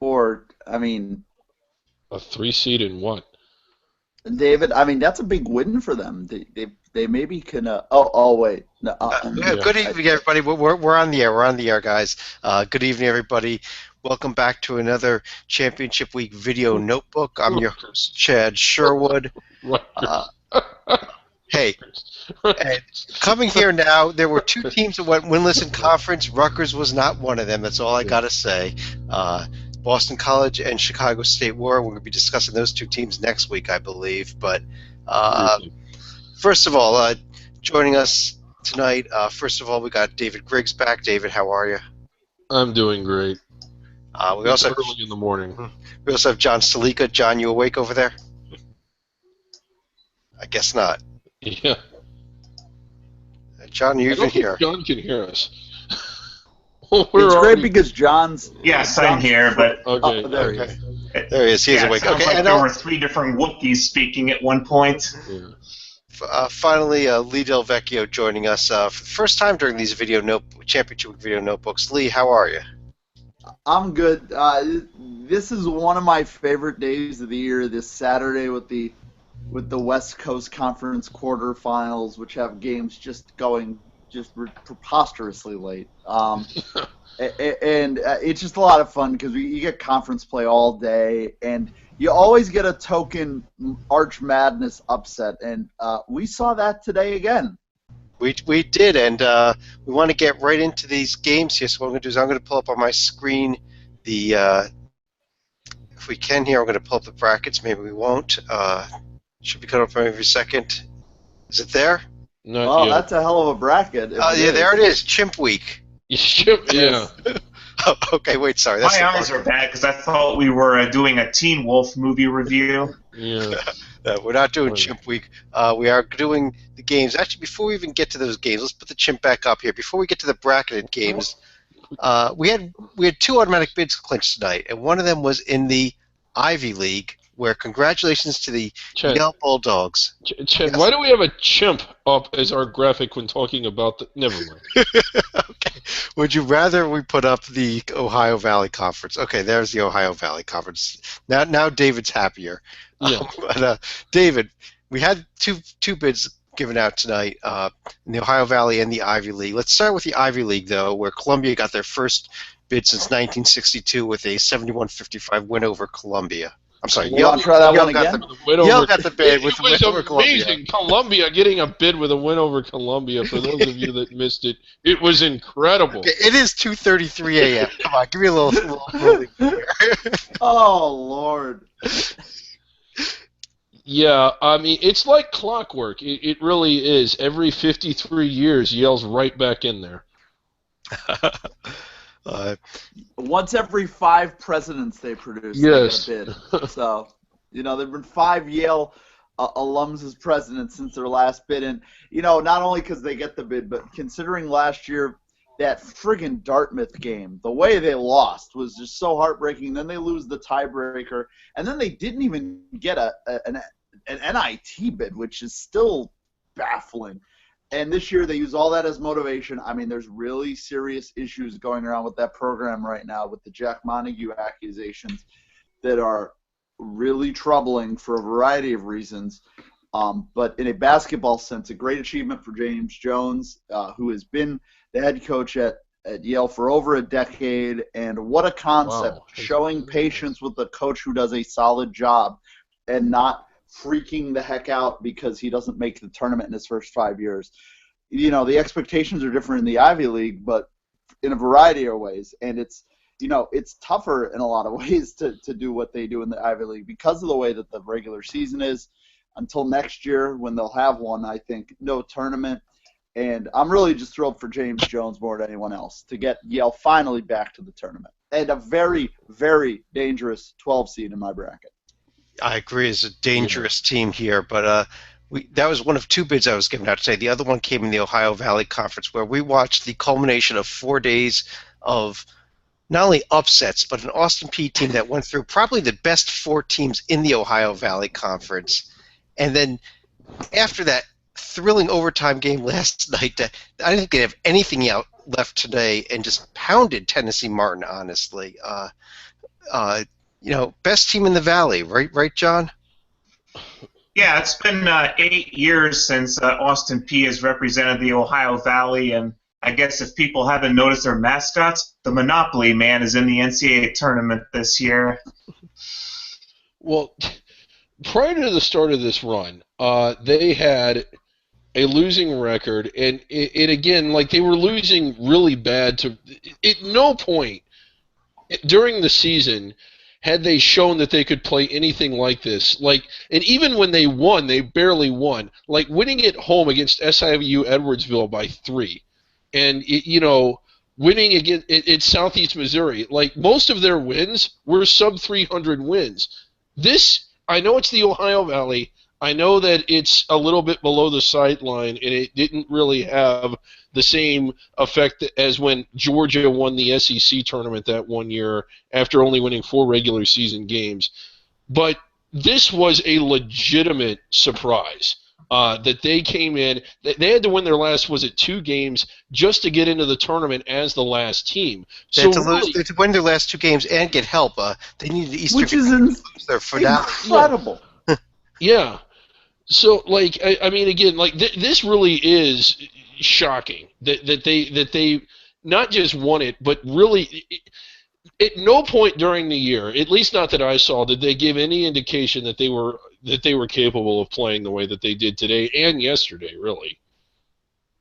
4. I mean, A 3 seed in what? David, I mean that's a big win for them. They maybe can. Oh wait, no. Yeah, Yeah. good evening, everybody. We're on the air. We're on the air, guys. Good evening, everybody. Welcome back to another Championship Week video notebook. I'm your host, Chad Sherwood. Uh, hey, and coming here now, there were two teams that went winless in conference. Rutgers was not one of them. That's all I got to say. Boston College and Chicago State were. We're going to be discussing those two teams next week, I believe. But first of all, joining us tonight, first of all, we got David Griggs back. David, how are you? I'm doing great. We also have, early in the morning. we also have John Salika. John, you awake over there? I guess not. Yeah. John, you I even don't think here? John can hear us. It's great because John's. Yes, I'm here, but Okay. There he Okay. is. There he is. He is yeah, it awake. sounds Okay. like And there were 3 different Wookiees speaking at one point. Yeah. finally, Lee Del Vecchio joining us for the first time during these Championship Week video notebooks. Lee, how are you? I'm good. This is one of my favorite days of the year. This Saturday with the West Coast Conference quarterfinals, which have games just going preposterously late. And it's just a lot of fun because you get conference play all day, and you always get a token Arch Madness upset, and we saw that today again. We did, and we want to get right into these games here. So what I'm going to do is I'm going to pull up on my screen the if we can here, I'm going to pull up the brackets. Maybe we won't. Should be coming up every second. Is it there? Not Oh, yet. that's a hell of a bracket. Yeah, there it is. Chimp Week. Yeah. Oh, okay, wait, sorry. That's My eyes are bad because I thought we were doing a Teen Wolf movie review. Yeah. We're not doing Right. Chimp Week. We are doing the games. Actually, before we even get to those games, let's put the chimp back up here. Before we get to the bracketed games, we had 2 automatic bids clinched tonight, and one of them was in the Ivy League, where congratulations to the Chad, Yale Bulldogs. Chad, Yes. why do we have a chimp up as our graphic when talking about the... Never mind. Okay. Would you rather we put up the Ohio Valley Conference? Okay, there's the Ohio Valley Conference. Now David's happier. Yeah. But David, we had two bids given out tonight in the Ohio Valley and the Ivy League. Let's start with the Ivy League, though, where Columbia got their first bid since 1962 with a 71-55 win over Columbia. I'm sorry, You want to try that one got again? Yale got the bid It with the was win over Columbia. amazing. Columbia getting a bid with a win over Columbia. For those of you that missed it, it was incredible. Okay, it is 2:33 a.m. Come on, give me a little rolling here. Oh Lord. Yeah, I mean, it's like clockwork. It really is. Every 53 years, Yale's right back in there. Once every 5 presidents they produce, Yes. they get a bid. So, there've been 5 Yale alums as presidents since their last bid, and not only because they get the bid, but considering last year that friggin' Dartmouth game, the way they lost was just so heartbreaking. Then they lose the tiebreaker, and then they didn't even get an NIT bid, which is still baffling. And this year they use all that as motivation. I mean, there's really serious issues going around with that program right now with the Jack Montague accusations that are really troubling for a variety of reasons. But in a basketball sense, a great achievement for James Jones, who has been the head coach at Yale for over a decade. And what a concept, Wow. showing patience with a coach who does a solid job and not freaking the heck out because he doesn't make the tournament in his first 5 years. The expectations are different in the Ivy League, but in a variety of ways. And it's tougher in a lot of ways to do what they do in the Ivy League because of the way that the regular season is until next year when they'll have one, I think, no tournament. And I'm really just thrilled for James Jones more than anyone else to get Yale finally back to the tournament. And a very, very dangerous 12 seed in my bracket. I agree. It's a dangerous team here, but that was one of 2 bids I was given out today. The other one came in the Ohio Valley Conference, where we watched the culmination of 4 days of not only upsets, but an Austin Peay team that went through probably the best 4 teams in the Ohio Valley Conference. And then after that thrilling overtime game last night, I didn't think they'd have anything out left today and just pounded Tennessee Martin, honestly. best team in the Valley, right, John? Yeah, it's been 8 years since Austin Peay has represented the Ohio Valley, and I guess if people haven't noticed their mascots, the Monopoly Man is in the NCAA tournament this year. Well, prior to the start of this run, they had a losing record, and it again, like they were losing really bad to. At no point during the season had they shown that they could play anything like this. And even when they won, they barely won. Like winning at home against SIU Edwardsville by 3, and winning against at Southeast Missouri. Like most of their wins were sub 300 wins. This, I know it's the Ohio Valley. I know that it's a little bit below the sideline, and it didn't really have the same effect as when Georgia won the SEC tournament that one year after only winning 4 regular season games. But this was a legitimate surprise that they came in. They had to win their last, 2 games just to get into the tournament as the last team. They had to win their last 2 games and get help. They needed the Eastern, which is incredible. Yeah. So, I mean, again, this really is shocking that they not just won it, but really, at no point during the year, at least not that I saw, did they give any indication that they were capable of playing the way that they did today and yesterday, really.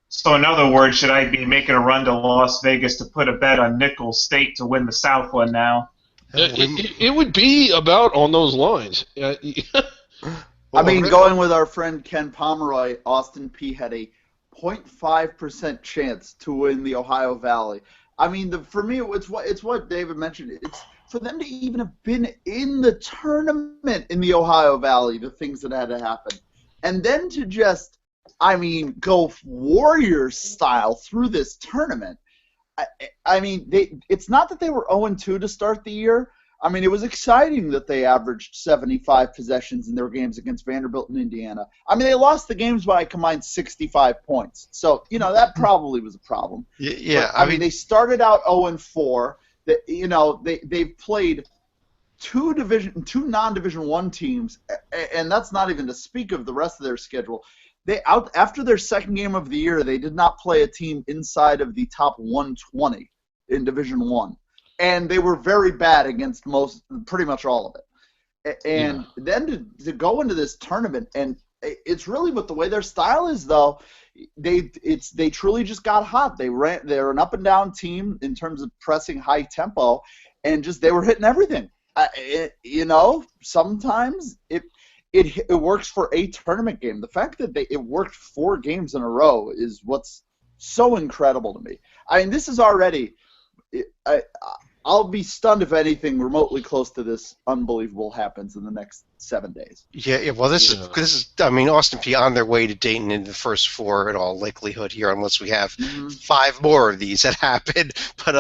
So, in other words, should I be making a run to Las Vegas to put a bet on Nicholls State to win the South one now? It would be about on those lines. I mean, going with our friend Ken Pomeroy, Austin Peay had a 0.5% chance to win the Ohio Valley. I mean, for me, it's what David mentioned. It's for them to even have been in the tournament in the Ohio Valley, the things that had to happen. And then to just, go Warriors style through this tournament. I mean, it's not that they were 0-2 to start the year. I mean, it was exciting that they averaged 75 possessions in their games against Vanderbilt and Indiana. I mean, they lost the games by a combined 65 points. So, that probably was a problem. Yeah. But, I mean, they started out 0-4. They've played 2 non-Division I teams, and that's not even to speak of the rest of their schedule. After their second game of the year, they did not play a team inside of the top 120 in Division I. And they were very bad against pretty much all of it. And then to go into this tournament, and it's really with the way their style is, though, they truly just got hot. They're an up and down team in terms of pressing high tempo, and just they were hitting everything. Sometimes it works for a tournament game. The fact that it worked 4 games in a row is what's so incredible to me. I mean, this is already. I'll be stunned if anything remotely close to this unbelievable happens in the next 7 days. Yeah. Well, this is. I mean, Austin Peay on their way to Dayton in the first 4 in all likelihood here, unless we have 5 more of these that happen. But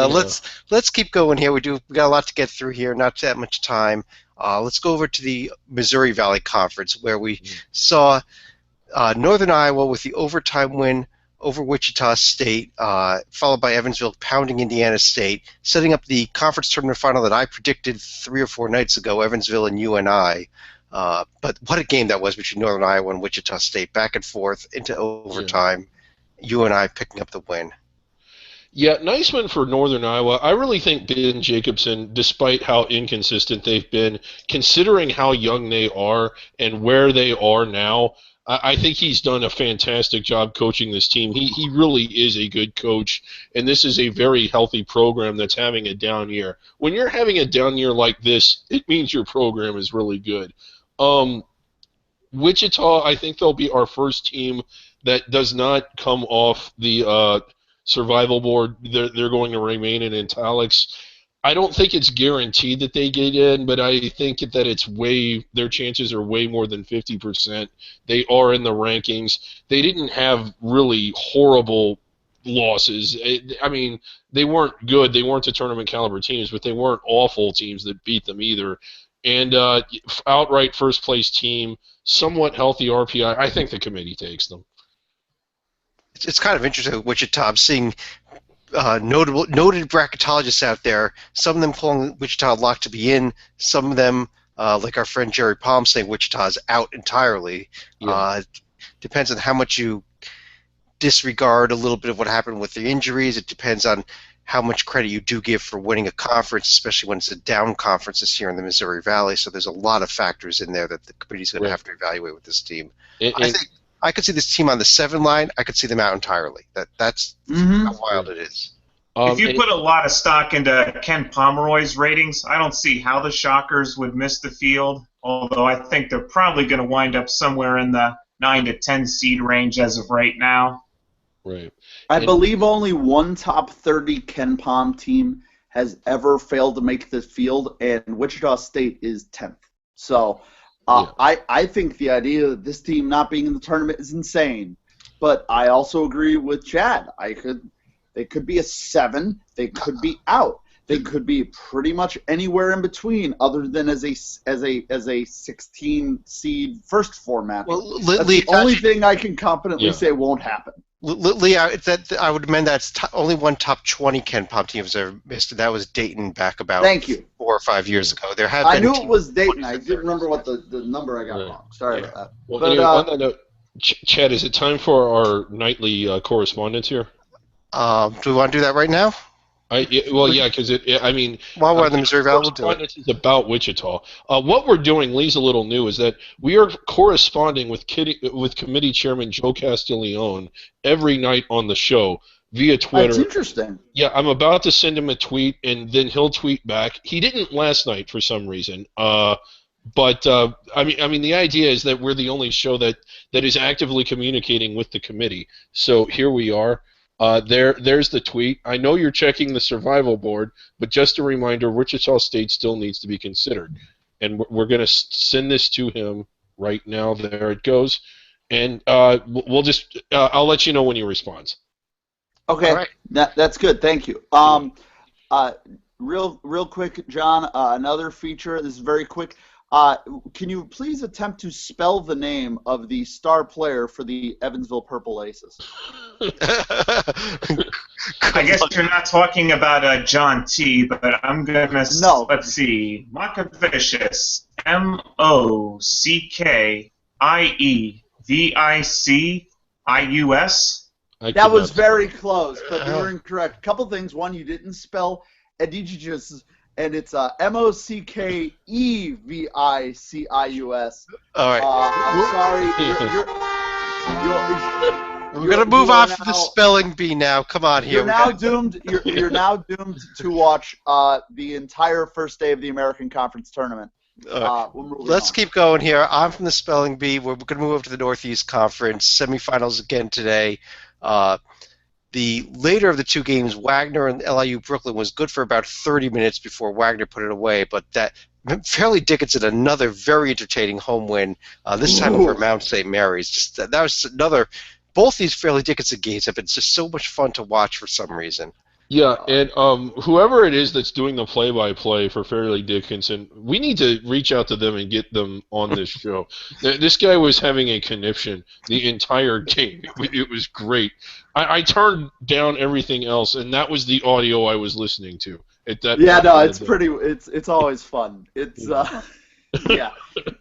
let's keep going here. We got a lot to get through here. Not that much time. Let's go over to the Missouri Valley Conference, where we saw Northern Iowa with the overtime win over Wichita State, followed by Evansville pounding Indiana State, setting up the conference tournament final that I predicted 3 or 4 nights ago, Evansville and UNI. But what a game that was between Northern Iowa and Wichita State, back and forth into overtime, UNI picking up the win. Yeah, nice win for Northern Iowa. I really think Ben Jacobson, despite how inconsistent they've been, considering how young they are and where they are now, I think he's done a fantastic job coaching this team. He really is a good coach, and this is a very healthy program that's having a down year. When you're having a down year like this, it means your program is really good. Wichita, I think they'll be our first team that does not come off the survival board. They're going to remain in italics. I don't think it's guaranteed that they get in, but I think that their chances are way more than 50%. They are in the rankings. They didn't have really horrible losses. I mean, they weren't good. They weren't the tournament caliber teams, but they weren't awful teams that beat them either. And outright first place team, somewhat healthy RPI. I think the committee takes them. It's kind of interesting with Wichita. I'm seeing noted bracketologists out there. Some of them calling Wichita locked to be in. Some of them, like our friend Jerry Palm, saying Wichita's out entirely. Yeah. Depends on how much you disregard a little bit of what happened with the injuries. It depends on how much credit you do give for winning a conference, especially when it's a down conference this year in the Missouri Valley. So there's a lot of factors in there that the committee's going to have to evaluate with this team. I think I could see this team on the 7 line. I could see them out entirely. That's how wild it is. If you put a lot of stock into Ken Pomeroy's ratings, I don't see how the Shockers would miss the field, although I think they're probably going to wind up somewhere in the 9 to 10 seed range as of right now. Right. I believe only one top 30 Ken Pom team has ever failed to make the field, and Wichita State is 10th. So I think the idea that this team not being in the tournament is insane. But I also agree with Chad. They could be a 7. They could be out. They could be pretty much anywhere in between, other than as a 16 seed first format. Well, that's the only thing I can confidently say won't happen. Lee, I would amend that only one top 20 Ken Pom team has ever missed, and that was Dayton back about 4 or 5 years ago. There have I knew it was Dayton. I didn't remember what the number I got wrong. Sorry about that. Well, but, anyway, on that note, Chad, is it time for our nightly correspondence here? Do we want to do that right now? Because while we're in the Missouri Valley, we'll do it. It's about Wichita. What we're doing, Lee's a little new, is that we are corresponding with Committee Chairman Joe Castiglione every night on the show via Twitter. That's interesting. Yeah, I'm about to send him a tweet, and then he'll tweet back. He didn't last night for some reason. But the idea is that we're the only show that is actively communicating with the committee. So here we are. There's the tweet. I know you're checking the survival board, but just a reminder, Wichita State still needs to be considered. And we're going to send this to him right now. There it goes. And we'll just I'll let you know when he responds. Okay. All right. That's good. Thank you. Real quick, John, another feature. This is very quick. Can you please attempt to spell the name of the star player for the Evansville Purple Aces? I guess you're not talking about John T, but I'm going to... No. Let's see. Mockavicius. Mockievius. That was very close, but you were incorrect. A couple things. One, you didn't spell Edicius, and it's Mockevicius. All right. I'm sorry. We're gonna move off of the spelling bee now. Come on here. You're now doomed. You're now doomed to watch the entire first day of the American Conference tournament. Let's keep going here. I'm from the spelling bee. We're going to move over to the Northeast Conference semifinals again today. The later of the two games, Wagner and LIU Brooklyn, was good for about 30 minutes before Wagner put it away, but that Fairleigh Dickinson, another very entertaining home win, this time over Mount St. Mary's. Just that was another. Both these Fairleigh Dickinson games have been just so much fun to watch for some reason. Yeah, and whoever it is that's doing the play-by-play for Fairleigh Dickinson, we need to reach out to them and get them on this show. This guy was having a conniption the entire game. It was great. I turned down everything else, and that was the audio I was listening to. It's always fun. It's yeah,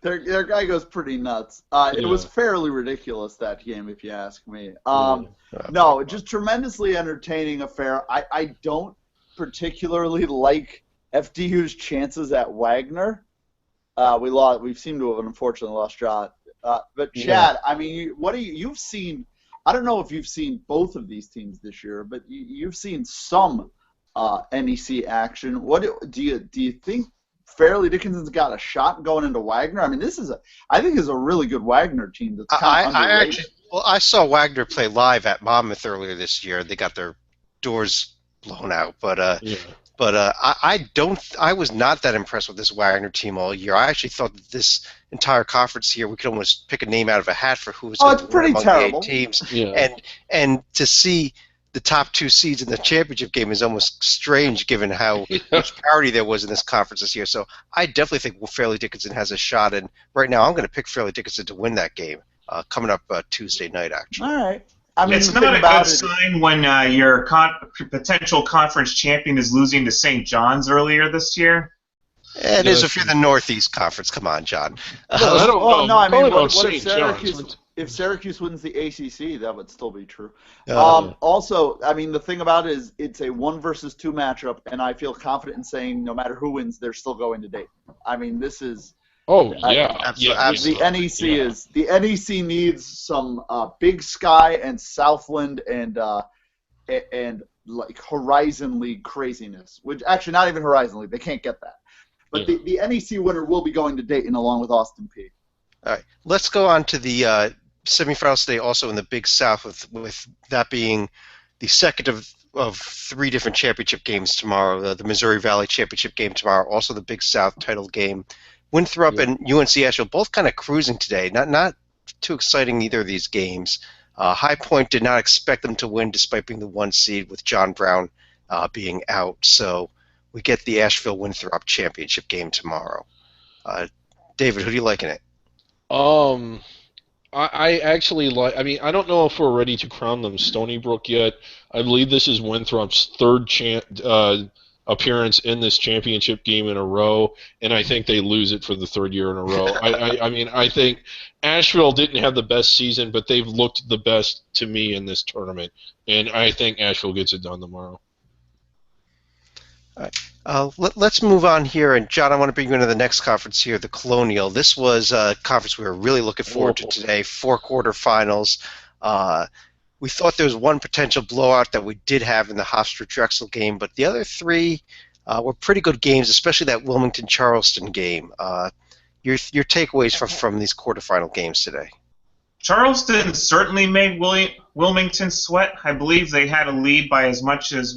their guy goes pretty nuts. It was fairly ridiculous, that game, if you ask me. No, just tremendously entertaining affair. I don't particularly like FDU's chances at Wagner. We seem to have unfortunately lost shot. But Chad, I mean, you've seen? I don't know if you've seen both of these teams this year, but you've seen some NEC action. What do you think? Fairleigh Dickinson's got a shot going into Wagner. I mean, I think is a really good Wagner team. That's I saw Wagner play live at Monmouth earlier this year. They got their doors blown out, but I was not that impressed with this Wagner team all year. I actually thought that this entire conference here, we could almost pick a name out of a hat for who was going to win among the 8 teams. Yeah. And to see the top 2 seeds in the championship game is almost strange given how much parity there was in this conference this year. So I definitely think Fairleigh Dickinson has a shot, and right now I'm going to pick Fairleigh Dickinson to win that game coming up Tuesday night, actually. All right. I mean, It's the not thing a about good it, sign when your potential conference champion is losing to St. John's earlier this year. It Yeah, is that's if you're the Northeast Conference. Come on, John. Well, I don't well, know. no, I mean, Calling out what if St. John's. Syracuse wins the ACC? That would still be true. Uh, Also, I mean, the thing about it is it's a 1 versus 2 matchup, and I feel confident in saying no matter who wins, they're still going to Dayton. I mean, this is Oh I- yeah, absolutely. the NEC yeah. is the NEC needs some Big Sky and Southland and like Horizon League craziness, which actually not even Horizon League, they can't get that. But Yeah. the NEC winner will be going to Dayton along with Austin P. All right, let's go on to the semifinals today. Also in the Big South, with that being the second of 3 different championship games tomorrow. The Missouri Valley Championship game tomorrow. Also the Big South title game. Winthrop Yeah. and UNC Asheville both kind of cruising today. Not too exciting either of these games. High Point did not expect them to win despite being the 1 seed with John Brown being out. So we get the Asheville-Winthrop championship game tomorrow. David, who do you like in it? I actually like. I mean, I don't know if we're ready to crown them Stony Brook yet. I believe this is Winthrop's third appearance in this championship game in a row, and I think they lose it for the 3rd year in a row. I mean, I think Asheville didn't have the best season, but they've looked the best to me in this tournament, and I think Asheville gets it done tomorrow. Let's move on here, and John, I want to bring you into the next conference here, the Colonial. This was a conference we were really looking forward to today, 4 quarterfinals. We thought there was one potential blowout that we did have in the Hofstra-Drexel game, but the other 3 were pretty good games, especially that Wilmington-Charleston game. Your takeaways from these quarterfinal games today? Charleston certainly made Wilmington sweat. I believe they had a lead by as much as,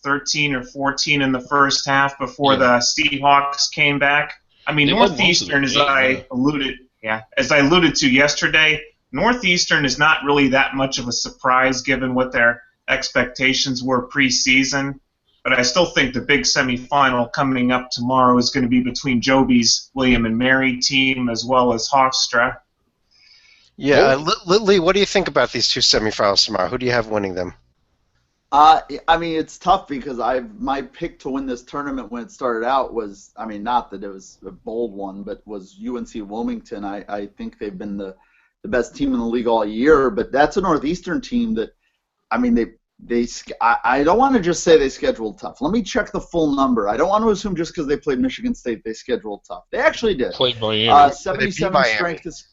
13 or 14 in the first half before the Seahawks came back. I mean, They led most of the Northeastern, as game, I alluded to yesterday, Northeastern is not really that much of a surprise given what their expectations were preseason. But I still think the big semifinal coming up tomorrow is going to be between Joby's William and Mary team as well as Hofstra. Yeah, Lee, what do you think about these 2 semifinals tomorrow? Who do you have winning them? I mean, it's tough because my pick to win this tournament when it started out was, I mean, not that it was a bold one, but was UNC Wilmington. I think they've been the best team in the league all year, but that's a Northeastern team that, I mean, I don't want to just say they scheduled tough. Let me check the full number. I don't want to assume just because they played Michigan State they scheduled tough. They actually did. Played Miami. 77 strength is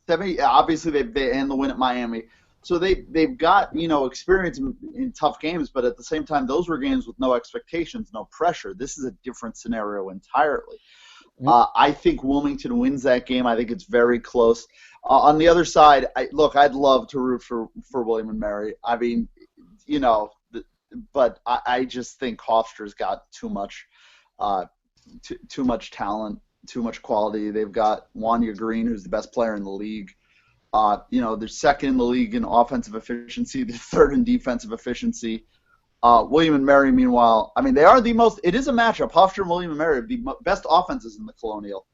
70. Obviously, they and the win at Miami. So they've got experience in tough games, but at the same time, those were games with no expectations, no pressure. This is a different scenario entirely. I think Wilmington wins that game. I think it's very close. On the other side, I'd love to root for William and Mary. I mean, but I just think Hofstra's got too much talent, too much quality. They've got Wanya Green, who's the best player in the league. They're second in the league in offensive efficiency. They're third in defensive efficiency. William and Mary, meanwhile, I mean, they are the most. It is a matchup. Hofstra and William and Mary are the best offenses in the Colonial.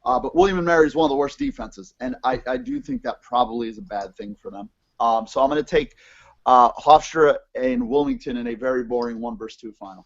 But William and Mary is one of the worst defenses, and I do think that probably is a bad thing for them. So I'm going to take Hofstra and Wilmington in a very boring 1 versus 2 final.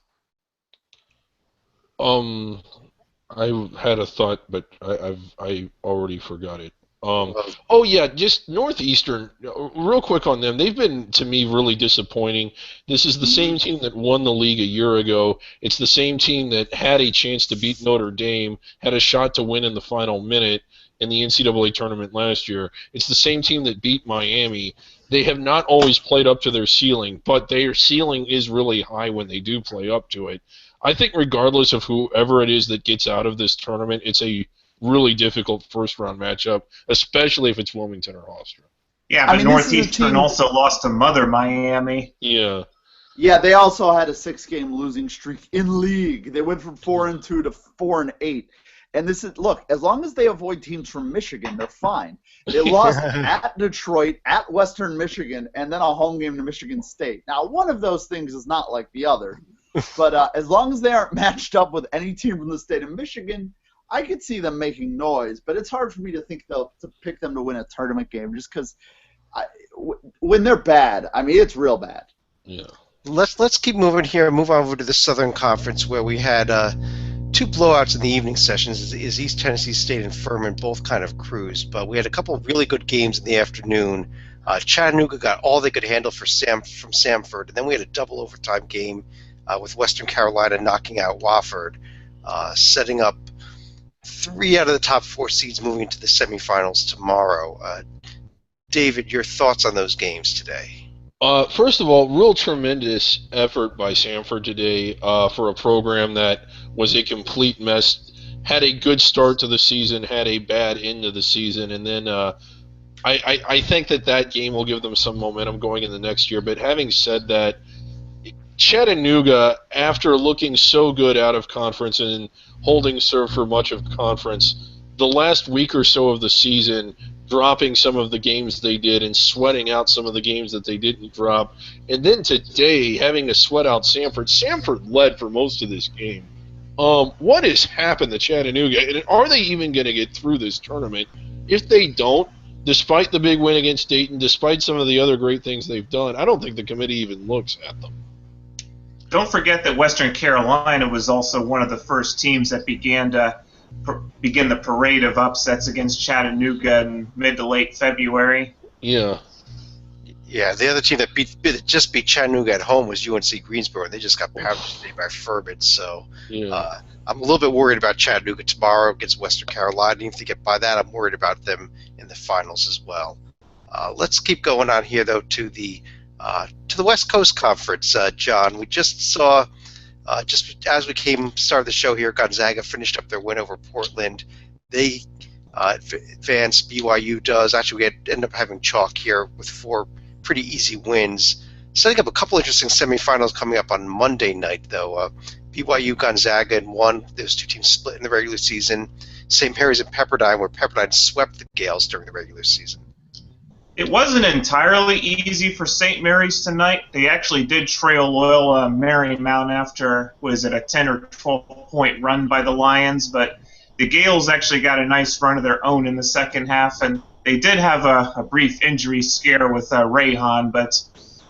I had a thought, but I already forgot it. Oh yeah, just Northeastern. Real quick on them, they've been to me really disappointing. This is the same team that won the league a year ago. It's the same team that had a chance to beat Notre Dame, had a shot to win in the final minute in the NCAA tournament last year. It's the same team that beat Miami. They have not always played up to their ceiling, but their ceiling is really high when they do play up to it. I think regardless of whoever it is that gets out of this tournament, it's a really difficult first-round matchup, especially if it's Wilmington or Hofstra. Yeah, but Northeastern also lost to Mother Miami. Yeah. Yeah, they also had a 6-game losing streak in league. They went from 4-2 to 4-8. And this is, look, as long as they avoid teams from Michigan, they're fine. They lost at Detroit, at Western Michigan, and then a home game to Michigan State. Now, one of those things is not like the other. But as long as they aren't matched up with any team from the state of Michigan, I could see them making noise. But it's hard for me to think to pick them to win a tournament game just because when they're bad, I mean, it's real bad. Yeah. Let's keep moving here and move on over to the Southern Conference, where we had two blowouts in the evening sessions. Is East Tennessee State and Furman both kind of cruised, but we had a couple of really good games in the afternoon. Chattanooga got all they could handle from Samford, and then we had a double overtime game with Western Carolina knocking out Wofford, setting up 3 out of the top 4 seeds moving into the semifinals tomorrow. David, your thoughts on those games today? First of all, real tremendous effort by Samford today for a program that was a complete mess. Had a good start to the season, had a bad end of the season, and then I think that game will give them some momentum going in the next year. But having said that, Chattanooga, after looking so good out of conference and holding serve for much of conference, the last week or so of the season, dropping some of the games they did and sweating out some of the games that they didn't drop. And then today, having to sweat out Samford. Samford led for most of this game. What has happened to Chattanooga? And are they even going to get through this tournament? If they don't, despite the big win against Dayton, despite some of the other great things they've done, I don't think the committee even looks at them. Don't forget that Western Carolina was also one of the first teams that begin the parade of upsets against Chattanooga in mid to late February. Yeah. Yeah, the other team that just beat Chattanooga at home was UNC Greensboro. They just got pounded today by Furman. So Yeah. I'm a little bit worried about Chattanooga tomorrow against Western Carolina. Even if they get by that, I'm worried about them in the finals as well. Let's keep going on here, though, to the West Coast Conference. John, we just saw, just as we started the show here, Gonzaga finished up their win over Portland. They advanced. BYU does. Actually, we ended up having chalk here with 4 pretty easy wins. Setting up a couple interesting semifinals coming up on Monday night, though. BYU, Gonzaga, and 1. Those 2 teams split in the regular season. St. Mary's and Pepperdine, where Pepperdine swept the Gales during the regular season. It wasn't entirely easy for St. Mary's tonight. They actually did trail Loyola Marymount after, a 10 or 12-point run by the Lions, but the Gales actually got a nice run of their own in the second half, and they did have a brief injury scare with Rayhan, but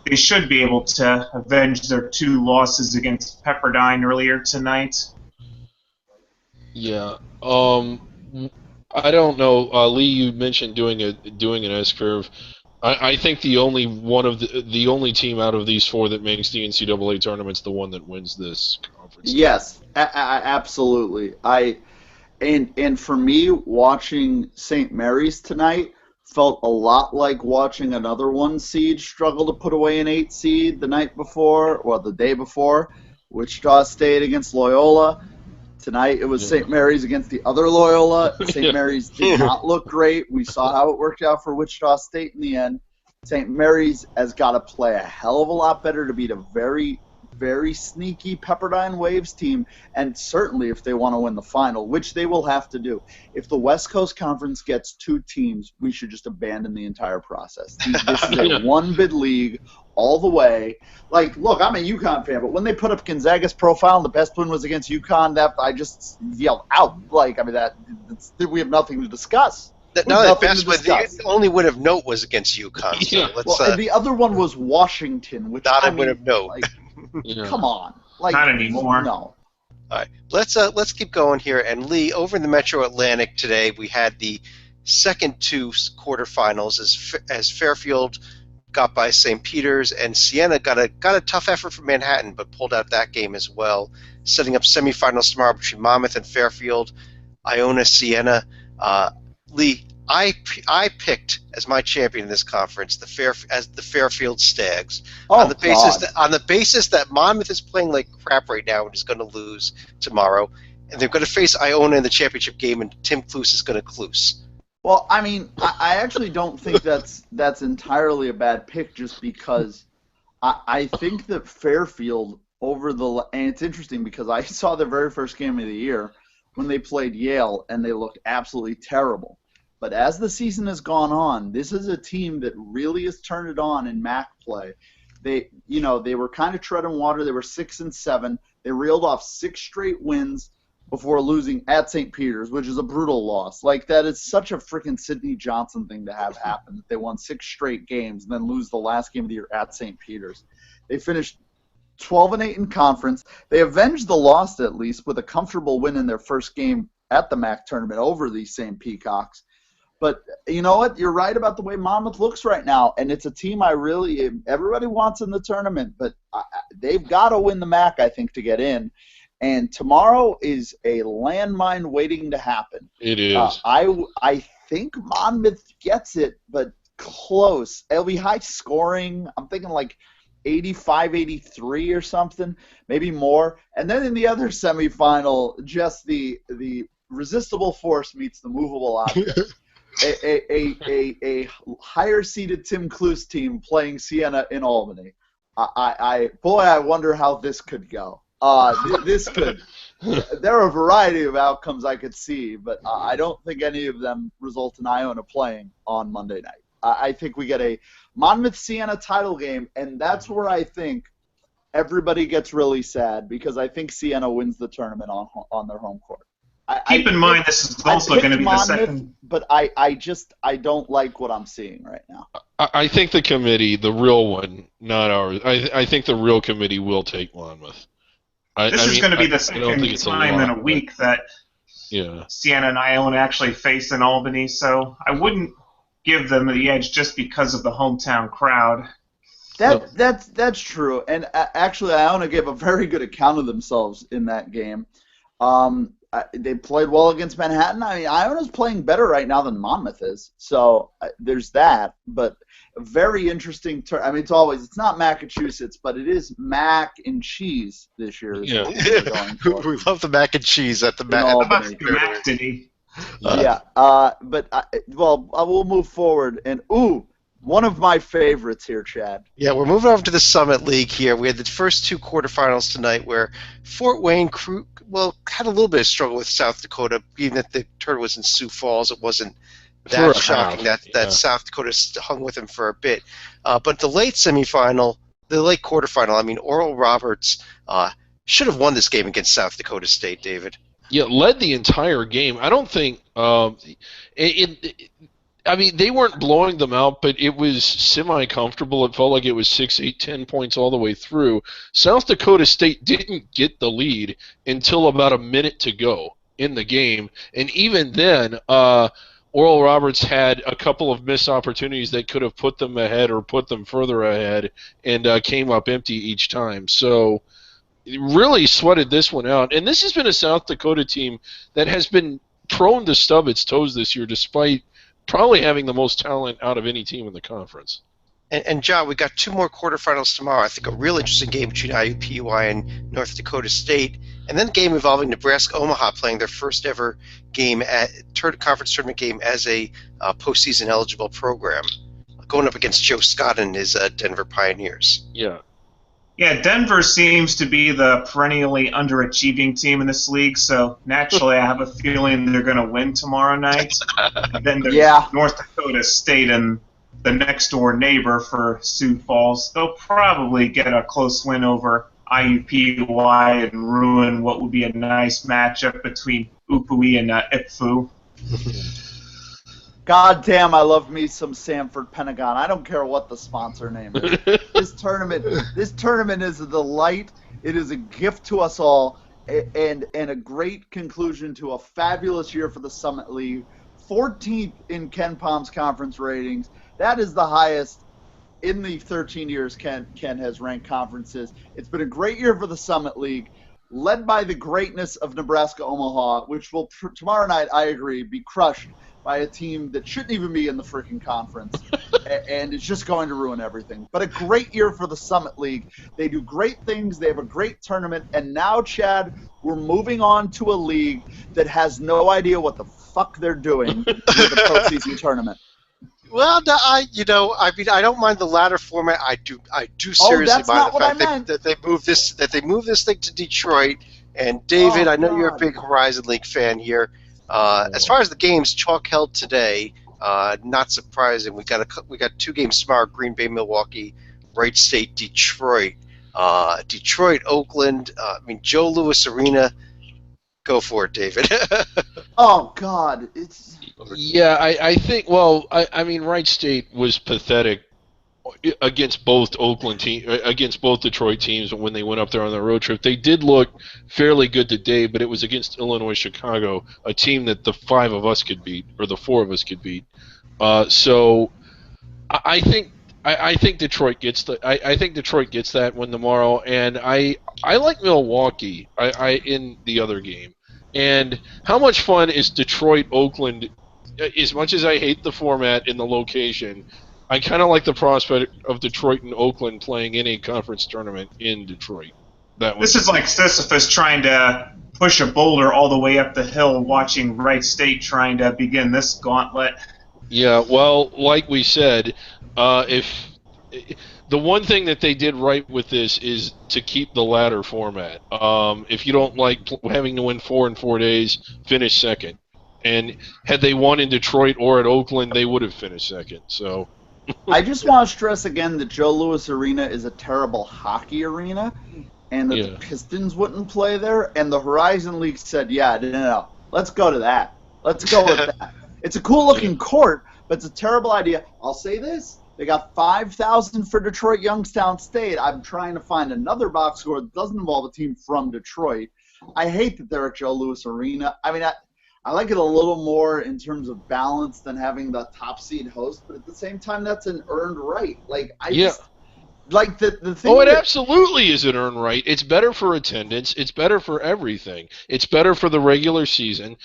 they should be able to avenge their 2 losses against Pepperdine earlier tonight. Yeah. I don't know. Lee, you mentioned doing an S curve. I think the only team out of these 4 that makes the NCAA tournament's the one that wins this conference. Yes, absolutely. And for me, watching St. Mary's tonight felt a lot like watching another 1 seed struggle to put away an 8 seed the night before, or the day before, Wichita State against Loyola. Tonight it was St. Mary's against the other Loyola. St. Mary's did not look great. We saw how it worked out for Wichita State in the end. St. Mary's has got to play a hell of a lot better to beat a very, very sneaky Pepperdine Waves team, and certainly if they want to win the final, which they will have to do. If the West Coast Conference gets 2 teams, we should just abandon the entire process. This is a one-bid league all the way. Like, look, I'm a UConn fan, but when they put up Gonzaga's profile and the best win was against UConn, that I just yelled out. Like, I mean, we have nothing to discuss. The only win of note was against UConn. So and the other one was Washington, which not a win of note. Like, come on, like, not anymore. No. All right, let's keep going here. And Lee, over in the Metro Atlantic today, we had the second 2 quarterfinals as Fairfield got by St. Peter's, and Siena got a tough effort from Manhattan, but pulled out that game as well, setting up semifinals tomorrow between Monmouth and Fairfield, Iona, Siena. Lee, I picked as my champion in this conference the Fairfield Stags on the basis that Monmouth is playing like crap right now and is going to lose tomorrow, and they're going to face Iona in the championship game, and Tim Cluse is going to Cluse. Well, I mean, I actually don't think that's entirely a bad pick, just because I think that Fairfield and it's interesting because I saw their very first game of the year when they played Yale, and they looked absolutely terrible. But as the season has gone on, this is a team that really has turned it on in MAC play. They were kind of treading water. They were 6-7. They reeled off 6 straight wins. before losing at St. Peter's, which is a brutal loss. Like, that is such a freaking Sidney Johnson thing to have happen. They won 6 straight games and then lose the last game of the year at St. Peter's. They finished 12-8 in conference. They avenged the loss, at least, with a comfortable win in their first game at the MAC tournament over these same Peacocks. But you know what? You're right about the way Monmouth looks right now, and it's a team everybody wants in the tournament, but they've got to win the MAC, I think, to get in. And tomorrow is a landmine waiting to happen. It is. I think Monmouth gets it, but close. It'll be high scoring. I'm thinking like 85-83 or something, maybe more. And then in the other semifinal, just the resistible force meets the movable object. a higher seeded Tim Cluse team playing Siena in Albany. I wonder how this could go. This could. There are a variety of outcomes I could see, but I don't think any of them result in Iona playing on Monday night. I think we get a Monmouth-Siena title game, and that's where I think everybody gets really sad, because I think Siena wins the tournament on their home court. Keep in mind, this is also going to be the second. But I don't like what I'm seeing right now. I think the committee, the real one, not ours, I think the real committee will take Monmouth. This is going to be the second time in a week that Siena and Iona actually face in Albany, so I wouldn't give them the edge just because of the hometown crowd. That's true, and actually Iona gave a very good account of themselves in that game. They played well against Manhattan. I mean, Iona's playing better right now than Monmouth is, so there's that. But a very interesting I mean, it's not Massachusetts, but it is mac and cheese this year. Yeah. We love the mac and cheese at the Mac. We'll move forward. And, one of my favorites here, Chad. Yeah, we're moving over to the Summit League here. We had the first 2 quarterfinals tonight where Fort Wayne had a little bit of struggle with South Dakota. Even if the tournament was in Sioux Falls, it wasn't that shocking that South Dakota hung with them for a bit. But the late quarterfinal, I mean, Oral Roberts should have won this game against South Dakota State, David. Yeah, led the entire game. I don't think I mean, they weren't blowing them out, but it was semi-comfortable. It felt like it was 6, 8, 10 points all the way through. South Dakota State didn't get the lead until about a minute to go in the game, and even then, Oral Roberts had a couple of missed opportunities that could have put them ahead or put them further ahead, and came up empty each time. So, really sweated this one out. And this has been a South Dakota team that has been prone to stub its toes this year, despite probably having the most talent out of any team in the conference. And John, we got 2 more quarterfinals tomorrow. I think a real interesting game between IUPUI and North Dakota State, and then a game involving Nebraska-Omaha playing their first ever game conference tournament game as a postseason eligible program, going up against Joe Scott and his Denver Pioneers. Yeah. Yeah, Denver seems to be the perennially underachieving team in this league, so naturally I have a feeling they're going to win tomorrow night. And then there's North Dakota State and the next-door neighbor for Sioux Falls. They'll probably get a close win over IUPUI and ruin what would be a nice matchup between Upui and IPFU. God damn, I love me some Sanford Pentagon. I don't care what the sponsor name is. This tournament is a delight. It is a gift to us all, and a great conclusion to a fabulous year for the Summit League. 14th in Ken Palm's conference ratings. That is the highest in the 13 years Ken has ranked conferences. It's been a great year for the Summit League, led by the greatness of Nebraska-Omaha, which will tomorrow night, I agree, be crushed by a team that shouldn't even be in the freaking conference, and it's just going to ruin everything. But a great year for the Summit League. They do great things. They have a great tournament. And now, Chad, we're moving on to a league that has no idea what the fuck they're doing with the postseason tournament. Well, I don't mind the latter format. I do seriously mind the fact that they moved this thing to Detroit. And David, I know you're a big Horizon League fan here. As far as the games, chalk held today. Not surprising. We got 2 games tomorrow: Green Bay, Milwaukee, Wright State, Detroit. Detroit, Oakland. Joe Louis Arena. Go for it, David. Oh God, it's Yeah, I think. Well, I mean, Wright State was pathetic against both against both Detroit teams when they went up there on the road trip. They did look fairly good today, but it was against Illinois Chicago, a team that the five of us could beat, or the four of us could beat. So I think I think Detroit gets I think Detroit gets that win tomorrow, and I like Milwaukee in the other game. And how much fun is Detroit Oakland? As much as I hate the format and the location, I kind of like the prospect of Detroit and Oakland playing in a conference tournament in Detroit. This is like Sisyphus trying to push a boulder all the way up the hill, watching Wright State trying to begin this gauntlet. Yeah, well, like we said, if the one thing that they did right with this is to keep the ladder format. If you don't like having to win 4 in 4 days, finish second. And had they won in Detroit or at Oakland, they would have finished second. So I just want to stress again that Joe Louis Arena is a terrible hockey arena, and that the Pistons wouldn't play there. And the Horizon League said, "Yeah, no, let's go to that. Let's go with that." It's a cool-looking court, but it's a terrible idea. I'll say this. They got 5,000 for Detroit Youngstown State. I'm trying to find another box score that doesn't involve a team from Detroit. I hate that they're at Joe Louis Arena. I mean, I like it a little more in terms of balance than having the top seed host, but at the same time, that's an earned right. Like, just, like the thing. Oh, it absolutely is an earned right. It's better for attendance. It's better for everything. It's better for the regular season.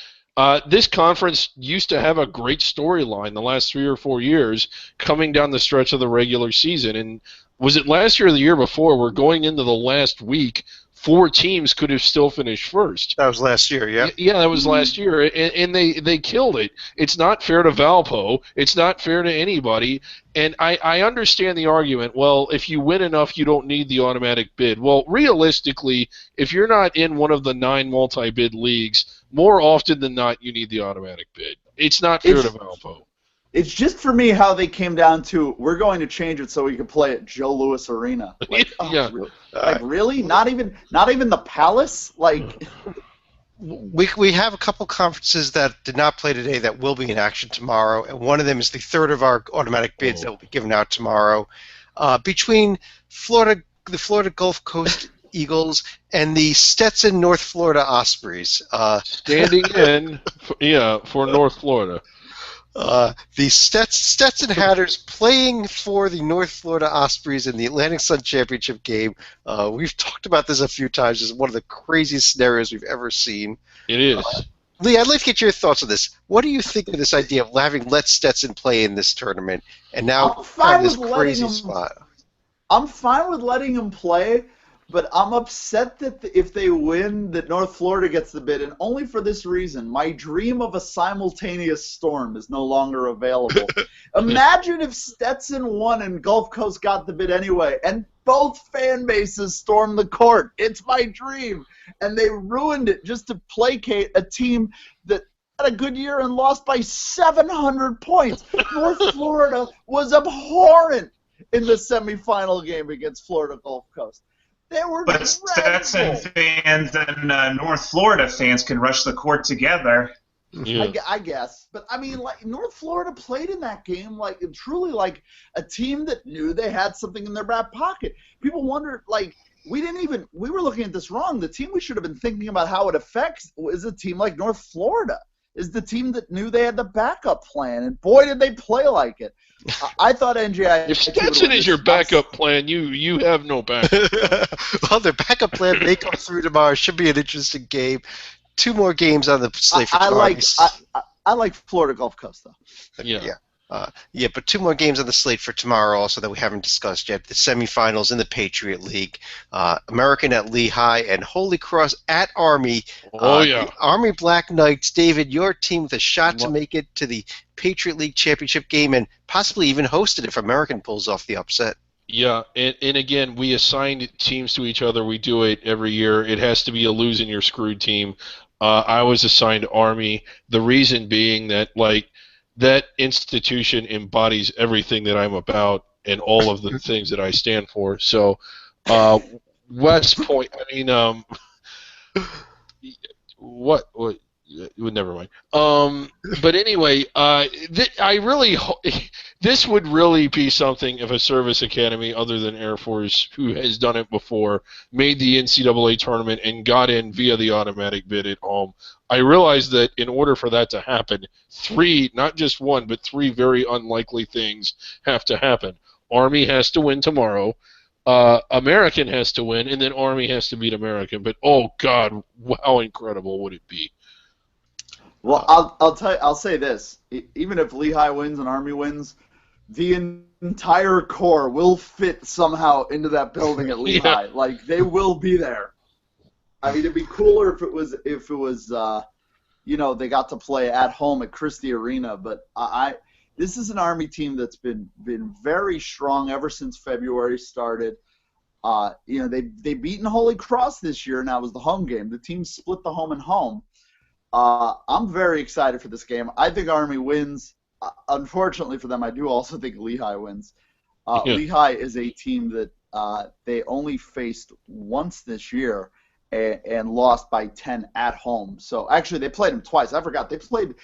This conference used to have a great storyline the last 3 or 4 years coming down the stretch of the regular season. And was it last year or the year before? We're going into the last week. 4 teams could have still finished first. That was last year, yeah. Yeah, that was last year, and they killed it. It's not fair to Valpo. It's not fair to anybody. And I understand the argument, well, if you win enough, you don't need the automatic bid. Well, realistically, if you're not in one of the 9 multi-bid leagues, more often than not, you need the automatic bid. It's not fair to Valpo. It's just for me how they came down to, we're going to change it so we can play at Joe Louis Arena. Like, yeah. Really? Like, really? Not even the Palace? Like, we have a couple conferences that did not play today that will be in action tomorrow, and one of them is the third of our automatic bids that will be given out tomorrow. Between the Florida Gulf Coast Eagles and the Stetson North Florida Ospreys. Standing in, for North Florida. The Stetson Hatters playing for the North Florida Ospreys in the Atlantic Sun Championship game. We've talked about this a few times. It's one of the craziest scenarios we've ever seen. It is. Lee, I'd like to get your thoughts on this. What do you think of this idea of having let Stetson play in this tournament and now find this crazy spot? I'm fine with letting him play, but I'm upset that if they win, that North Florida gets the bid, and only for this reason. My dream of a simultaneous storm is no longer available. Imagine if Stetson won and Gulf Coast got the bid anyway, and both fan bases stormed the court. It's my dream. And they ruined it just to placate a team that had a good year and lost by 700 points. North Florida was abhorrent in the semifinal game against Florida Gulf Coast. They were But Stetson fans and North Florida fans can rush the court together. Yeah. I guess. But, I mean, like, North Florida played in that game like truly like a team that knew they had something in their back pocket. People wondered, like, we were looking at this wrong. The team we should have been thinking about how it affects is a team like North Florida, is the team that knew they had the backup plan. And, boy, did they play like it. I thought NJI. If Stetson is your backup plan, you have no backup. Well, their backup plan may come through tomorrow. Should be an interesting game. 2 more games on the slate for tomorrow. I like Florida Gulf Coast though. Yeah. But 2 more games on the slate for tomorrow also that we haven't discussed yet. The semifinals in the Patriot League. American at Lehigh and Holy Cross at Army. The Army Black Knights. David, your team with a shot to make it to the Patriot League championship game and possibly even host it if American pulls off the upset. Yeah, and again, we assign teams to each other. We do it every year. It has to be a lose and you're screwed team. I was assigned Army. The reason being that, like, that institution embodies everything that I'm about and all of the things that I stand for. So, West Point, I mean, What? Never mind. But anyway, I really this would really be something if a service academy other than Air Force, who has done it before, made the NCAA tournament and got in via the automatic bid at home. I realize that in order for that to happen, three, not just one, but three very unlikely things have to happen. Army has to win tomorrow. American has to win, and then Army has to beat American. But oh God, how incredible would it be? Well, I'll say this: even if Lehigh wins and Army wins, the entire core will fit somehow into that building at Lehigh. Yeah. Like they will be there. I mean, it'd be cooler if it was they got to play at home at Christie Arena. But this is an Army team that's been very strong ever since February started. They beaten Holy Cross this year, and that was the home game. The team split the home and home. I'm very excited for this game. I think Army wins. Unfortunately for them, I do also think Lehigh wins. Lehigh is a team that they only faced once this year and lost by 10 at home. So actually, they played them twice. I forgot they played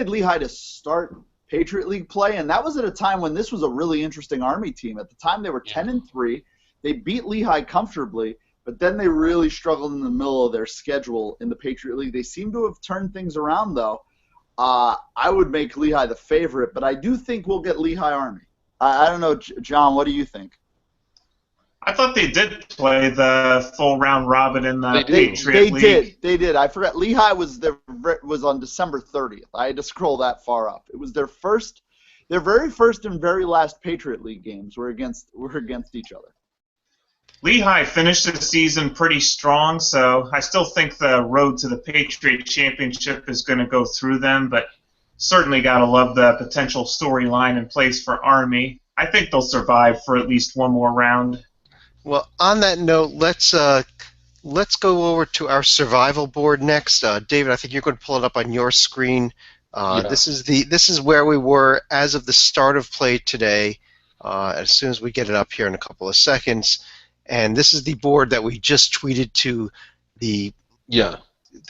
Lehigh to start Patriot League play, and that was at a time when this was a really interesting Army team. At the time, they were 10-3. They beat Lehigh comfortably. But then they really struggled in the middle of their schedule in the Patriot League. They seem to have turned things around, though. I would make Lehigh the favorite, but I do think we'll get Lehigh Army. I don't know, John, what do you think? I thought they did play the full round robin in the Patriot League. They did. I forgot. Lehigh was on December 30th. I had to scroll that far up. It was their very first and very last Patriot League games were against each other. Lehigh finished the season pretty strong, so I still think the road to the Patriot Championship is going to go through them, but certainly got to love the potential storyline in place for Army. I think they'll survive for at least one more round. Well, on that note, let's go over to our survival board next. David, I think you're going to pull it up on your screen. This is where we were as of the start of play today. As soon as we get it up here in a couple of seconds. And this is the board that we just tweeted to the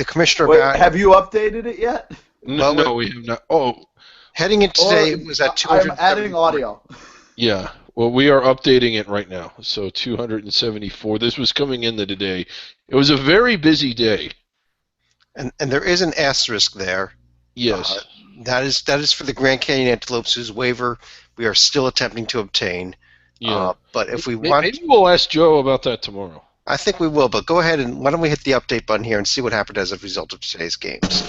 commissioner about. Have you updated it yet? No, we have not. Oh, heading into today, it was at 200. I'm adding audio. Yeah, well, we are updating it right now. So 274. This was coming in today. It was a very busy day. And there is an asterisk there. Yes. That is for the Grand Canyon Antelopes, whose waiver we are still attempting to obtain. Yeah. But if we maybe we'll ask Joe about that tomorrow. I think we will, but go ahead and why don't we hit the update button here and see what happened as a result of today's games.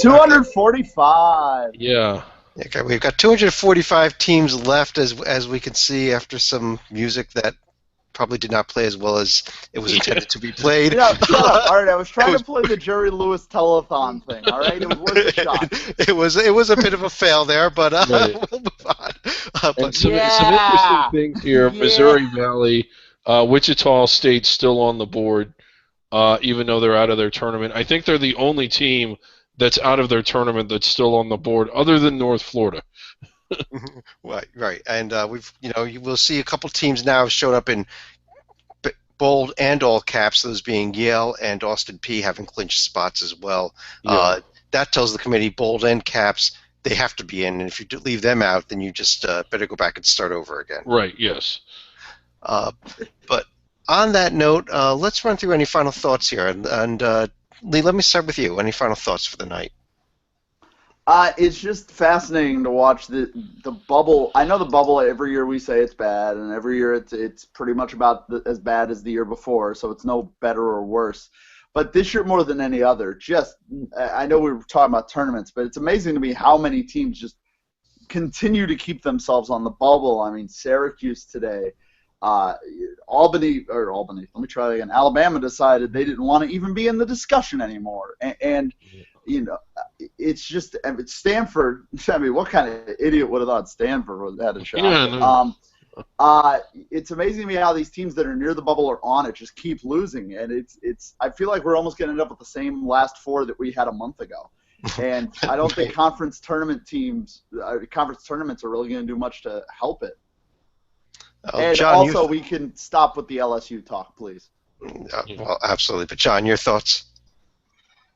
$245. Yeah. Okay, we've got 245 teams left, as we can see after some music that probably did not play as well as it was intended to be played. Shut up. All right, I was trying to play the Jerry Lewis telethon thing. All right, it was worth a shot. It was a bit of a fail there, but right. We'll move on. But some interesting things here. Yeah. Missouri Valley, Wichita State still on the board, even though they're out of their tournament. I think they're the only team that's out of their tournament that's still on the board, other than North Florida. Right, and you will see a couple teams now have showed up in bold and all caps. Those being Yale and Austin Peay having clinched spots as well. Yeah. That tells the committee bold and caps they have to be in, and if you leave them out, then you just better go back and start over again. Right. Yes. But on that note, let's run through any final thoughts here, and Lee, let me start with you. Any final thoughts for the night? It's just fascinating to watch the bubble. I know the bubble, every year we say it's bad, and every year it's pretty much about as bad as the year before, so it's no better or worse. But this year more than any other, I know we were talking about tournaments, but it's amazing to me how many teams just continue to keep themselves on the bubble. I mean, Syracuse today, Albany, let me try that again. Alabama decided they didn't want to even be in the discussion anymore, and it's just Stanford. I mean, what kind of idiot would have thought Stanford had a shot? Yeah, it's amazing to me how these teams that are near the bubble or on it just keep losing, and it's. I feel like we're almost going to end up with the same last four that we had a month ago. And I don't think conference tournaments are really going to do much to help it. And John, also, we can stop with the LSU talk, please. Well, absolutely. But John, your thoughts?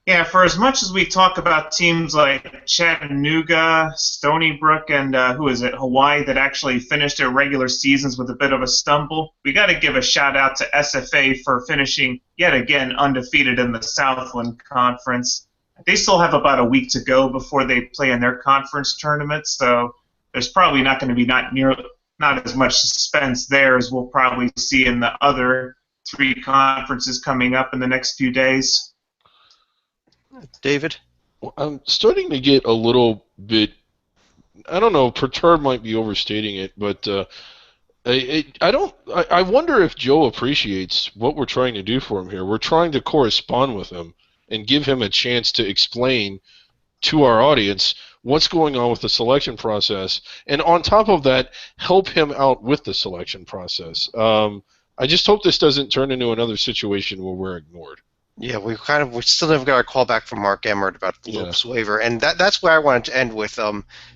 Yeah, for as much as we talk about teams like Chattanooga, Stony Brook, and Hawaii that actually finished their regular seasons with a bit of a stumble, we got to give a shout out to SFA for finishing yet again undefeated in the Southland Conference. They still have about a week to go before they play in their conference tournament, so there's probably not going to be not as much suspense there as we'll probably see in the other 3 conferences coming up in the next few days. David? Well, I'm starting to get a little bit, I don't know, perturbed might be overstating it, but I wonder if Joe appreciates what we're trying to do for him here. We're trying to correspond with him and give him a chance to explain to our audience what's going on with the selection process, and on top of that, help him out with the selection process. I just hope this doesn't turn into another situation where we're ignored. Yeah, we still never got a call back from Mark Emmert about the Lopes waiver, and that's where I wanted to end with.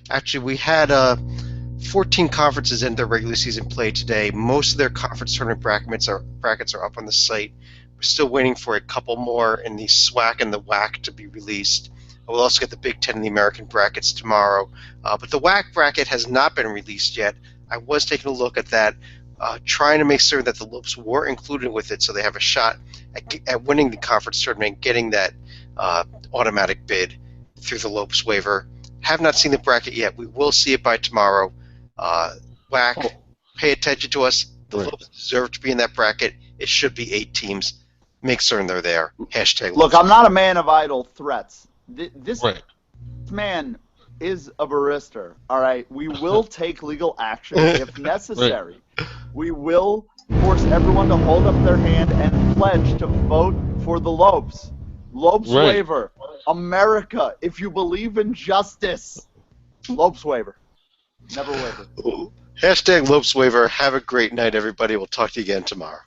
Actually, we had 14 conferences in their regular season play today. Most of their conference tournament brackets are up on the site. We're still waiting for a couple more in the SWAC and the WAC to be released. We'll also get the Big Ten and the American brackets tomorrow. But the WAC bracket has not been released yet. I was taking a look at that, trying to make certain that the Lopes were included with it so they have a shot at winning the conference tournament and getting that automatic bid through the Lopes waiver. Have not seen the bracket yet. We will see it by tomorrow. WAC, pay attention to us. The Lopes deserve to be in that bracket. It should be 8 teams. Make certain they're there. # Look, I'm not a man of idle threats. This man is a barrister, all right? We will take legal action if necessary. We will force everyone to hold up their hand and pledge to vote for the Lopes. Lopes waiver. America, if you believe in justice. Lopes waiver. Never waiver. # Lopes waiver. Have a great night, everybody. We'll talk to you again tomorrow.